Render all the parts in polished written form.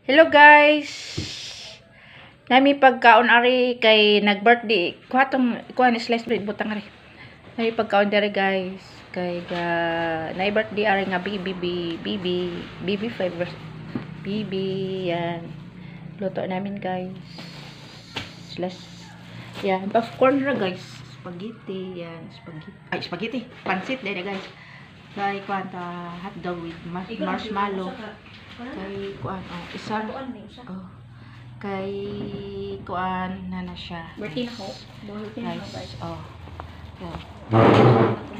Hello guys. Nami pagkaon ari kay nag-birthday. Kuha ni slice bread butang ari. Nami pagkaon dere guys. Kay na birthday ari nga BB flavors. BB yan. Luto namin guys. Slice. Yan, popcorn ra guys. Spaghetti yan, spaghetti. Pansit dere guys. Kay kuanta hotdog with marshmallow. Kay kuan isa kay kuan na siya birthday na ko guys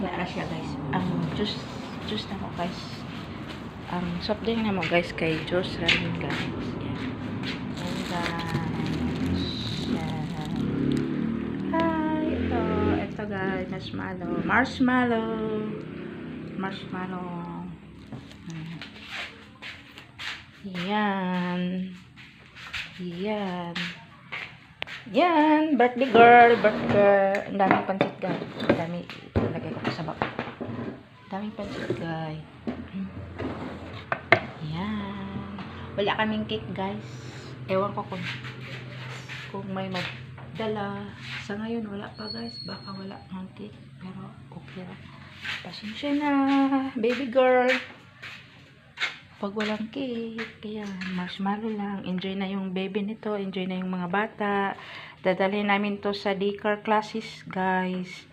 na siya guys ang juice na mo guys ang soft drink na mo guys kay juice rin guys ito guys marshmallow Yan, birthday girl. Ang daming pansit guys. Ang dami ilagay ko sa bak. Daming pansit guys. Yan. Wala kaming cake guys. Ewan ko kung may magdala. Sa ngayon wala pa guys. Baka wala ng cake. Pero okay lang. Pasensya na, baby girl. Pag walang cake, kaya marshmallow lang. Enjoy na yung baby nito. Enjoy na yung mga bata. Dadalhin namin to sa daycare classes, guys.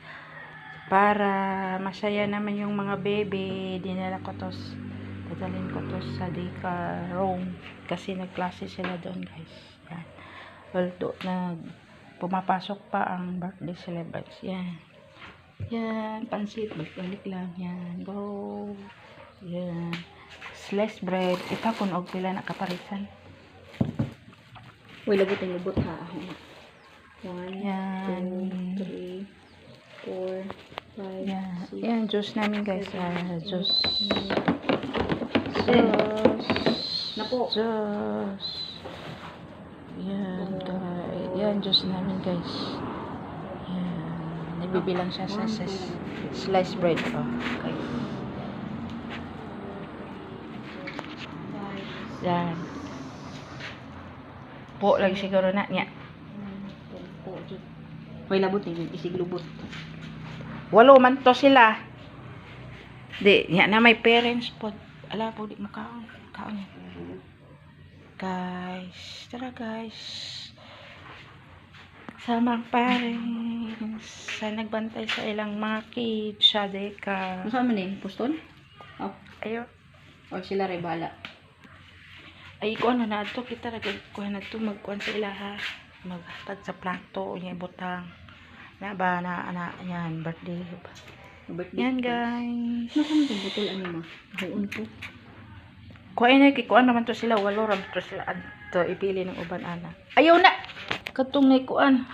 Para masaya naman yung mga baby. Dadalhin ko to sa daycare room. Kasi nag-classes sila doon, guys. Yan. Although, pumapasok pa ang birthday celebrants. Yan. Yan. Pansit. Balik lang. Yan. Go. Yan. Slice bread. Ita kung og pila nakaparisan. Uy, labot ha. 1, Yan. 2, 3, 4, 5, Yan. 6. Yan, juice namin guys. Juice. Napo. Juice. Yan. Yan, juice namin guys. Yan. Nabibilang siya sa slice bread. Oh, okay. Yan. Po lagi siguro na niya. Uy, labot isig lubot. 8 man to sila. Di, yan na may parents po. Ala po, di makaon. Kaon. Guys, tara guys. Sama ang parents. Sa nagbantay sa ilang mga kids. Sa deka. Masa man poston? Oh, Ayo. or sila ray bala. Ay, kuha na to. Kita kuha na to. Magkuhan sa ilaha. Maghatag sa plato. Yung butang. Na ba na yan. Birthday. Yan guys. Nasaan yung botol ano ma? Haon po. Kuha na. Kikuha naman to sila. 8 ram to sila. Ito ipili ng uban ana. Ayaw na. Katong na kuan.